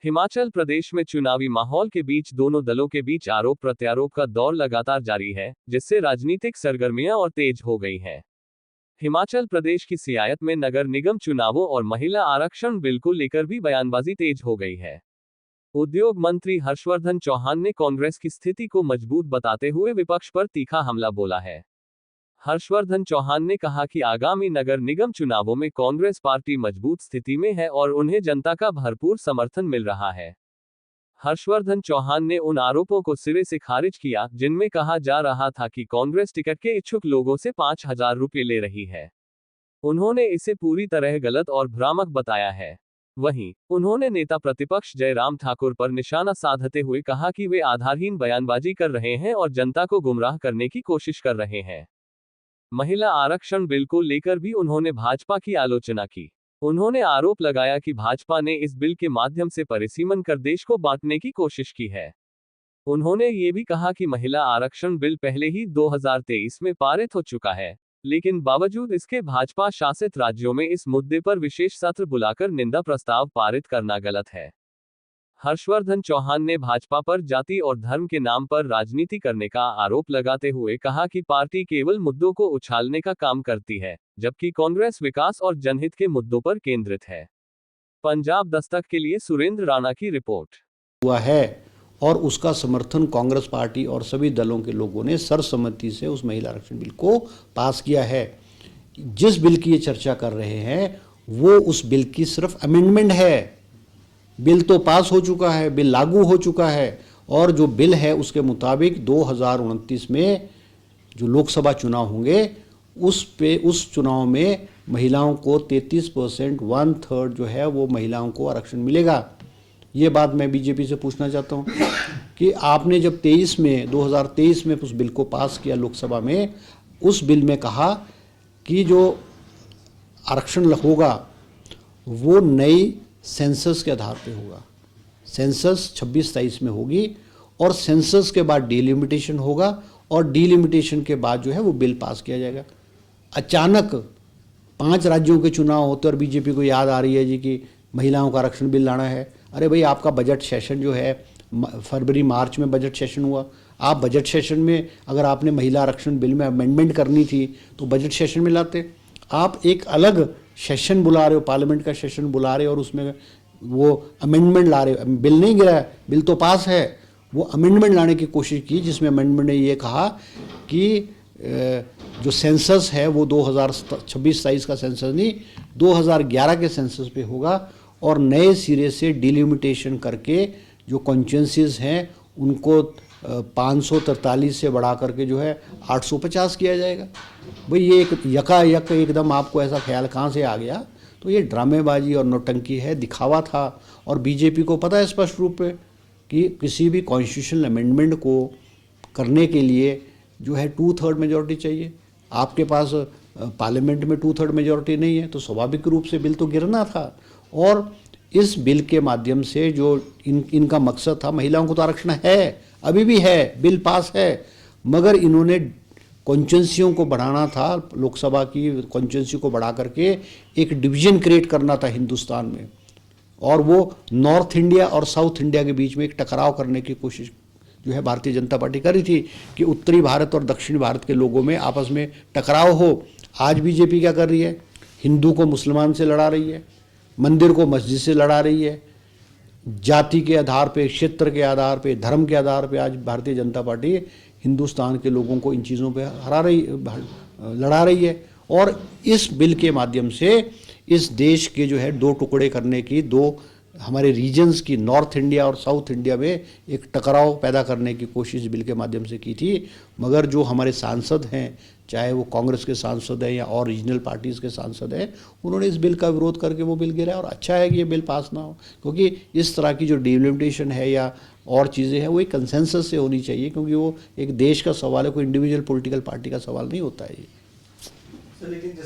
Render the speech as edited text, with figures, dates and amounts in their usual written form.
हिमाचल प्रदेश में चुनावी माहौल के बीच दोनों दलों के बीच आरोप प्रत्यारोप का दौर लगातार जारी है, जिससे राजनीतिक सरगर्मियां और तेज हो गई हैं। हिमाचल प्रदेश की सियासत में नगर निगम चुनावों और महिला आरक्षण बिल को लेकर भी बयानबाजी तेज हो गई है। उद्योग मंत्री हर्षवर्धन चौहान ने कांग्रेस की स्थिति को मजबूत बताते हुए विपक्ष पर तीखा हमला बोला है। हर्षवर्धन चौहान ने कहा कि आगामी नगर निगम चुनावों में कांग्रेस पार्टी मजबूत स्थिति में है और उन्हें जनता का भरपूर समर्थन मिल रहा है। हर्षवर्धन चौहान ने उन आरोपों को सिरे से खारिज किया जिनमें कहा जा रहा था कि कांग्रेस टिकट के इच्छुक लोगों से 5,000 रुपये ले रही है। उन्होंने इसे पूरी तरह गलत और भ्रामक बताया है। वहीं उन्होंने नेता प्रतिपक्ष जयराम ठाकुर पर निशाना साधते हुए कहा कि वे आधारहीन बयानबाजी कर रहे हैं और जनता को गुमराह करने की कोशिश कर रहे हैं। महिला आरक्षण बिल को लेकर भी उन्होंने भाजपा की आलोचना की। उन्होंने आरोप लगाया कि भाजपा ने इस बिल के माध्यम से परिसीमन कर देश को बांटने की कोशिश की है। उन्होंने ये भी कहा कि महिला आरक्षण बिल पहले ही 2023 में पारित हो चुका है, लेकिन बावजूद इसके भाजपा शासित राज्यों में इस मुद्दे पर विशेष सत्र बुलाकर निंदा प्रस्ताव पारित करना गलत है। हर्षवर्धन चौहान ने भाजपा पर जाति और धर्म के नाम पर राजनीति करने का आरोप लगाते हुए कहा कि पार्टी केवल मुद्दों को उछालने का काम करती है, जबकि कांग्रेस विकास और जनहित के मुद्दों पर केंद्रित है। पंजाब दस्तक के लिए सुरेंद्र राणा की रिपोर्ट। हुआ है और उसका समर्थन कांग्रेस पार्टी और सभी दलों के लोगों ने सर्वसम्मति से उस महिला आरक्षण बिल को पास किया है। जिस बिल की ये चर्चा कर रहे हैं वो उस बिल की सिर्फ अमेंडमेंट है। बिल तो पास हो चुका है, बिल लागू हो चुका है और जो बिल है उसके मुताबिक 2029 में जो लोकसभा चुनाव होंगे उस चुनाव में महिलाओं को 33%, 1/3 जो है वो महिलाओं को आरक्षण मिलेगा। ये बात मैं बीजेपी से पूछना चाहता हूँ कि आपने जब 2023 में उस बिल को पास किया लोकसभा में, उस बिल में कहा कि जो आरक्षण होगा वो नई सेंसस के आधार पे होगा। सेंसस 26-27 में होगी और सेंसस के बाद डिलिमिटेशन होगा और डिलिमिटेशन के बाद जो है वो बिल पास किया जाएगा। अचानक 5 राज्यों के चुनाव होते और बीजेपी को याद आ रही है जी कि महिलाओं का आरक्षण बिल लाना है। अरे भाई, आपका बजट सेशन जो है फरवरी मार्च में बजट सेशन हुआ। आप बजट सेशन में अगर आपने महिला आरक्षण बिल में अमेंडमेंट करनी थी तो बजट सेशन में लाते। आप एक अलग सेशन बुला रहे हो, पार्लियामेंट का सेशन बुला रहे हो और उसमें वो अमेंडमेंट ला रहे हो। बिल नहीं गिरा है, बिल तो पास है। वो अमेंडमेंट लाने की कोशिश की जिसमें अमेंडमेंट ने ये कहा कि जो सेंसस है वो 2026-27 का सेंसस नहीं, 2011 के सेंसस पे होगा और नए सिरे से डिलिमिटेशन करके जो कॉन्स्टिट्यूंसीज हैं उनको 543 से बढ़ा करके जो है 850 किया जाएगा। भाई ये एक यकायक एकदम आपको ऐसा ख्याल कहाँ से आ गया? तो ये ड्रामेबाजी और नौटंकी है, दिखावा था। और बीजेपी को पता है स्पष्ट रूप पे कि किसी भी कॉन्स्टिट्यूशनल अमेंडमेंट को करने के लिए जो है 2/3 मेजॉरिटी चाहिए। आपके पास पार्लियामेंट में 2/3 मेजॉरिटी नहीं है तो स्वाभाविक रूप से बिल तो गिरना था। और इस बिल के माध्यम से जो इनका मकसद था, महिलाओं को तो आरक्षण है, अभी भी है, बिल पास है, मगर इन्होंने कॉन्स्टिट्यूंसियों को बढ़ाना था, लोकसभा की कॉन्स्टिट्यूंसी को बढ़ा करके एक डिवीजन क्रिएट करना था हिंदुस्तान में और वो नॉर्थ इंडिया और साउथ इंडिया के बीच में एक टकराव करने की कोशिश जो है भारतीय जनता पार्टी कर रही थी कि उत्तरी भारत और दक्षिणी भारत के लोगों में आपस में टकराव हो। आज बीजेपी क्या कर रही है? हिंदू को मुसलमान से लड़ा रही है, मंदिर को मस्जिद से लड़ा रही है। जाति के आधार पे, क्षेत्र के आधार पे, धर्म के आधार पे आज भारतीय जनता पार्टी हिंदुस्तान के लोगों को इन चीज़ों पे लड़ा रही है। और इस बिल के माध्यम से इस देश के जो है 2 टुकड़े करने की, 2 हमारे रीजन्स की, नॉर्थ इंडिया और साउथ इंडिया में एक टकराव पैदा करने की कोशिश बिल के माध्यम से की थी। मगर जो हमारे सांसद हैं, चाहे वो कांग्रेस के सांसद हैं या और रीजनल पार्टीज़ के सांसद हैं, उन्होंने इस बिल का विरोध करके वो बिल गिराया। और अच्छा है कि ये बिल पास ना हो, क्योंकि इस तरह की जो डिलिमिटेशन है या और चीज़ें हैं वो एक कंसेंसस से होनी चाहिए, क्योंकि वो एक देश का सवाल है, कोई इंडिविजुअल पॉलिटिकल पार्टी का सवाल नहीं होता है ये।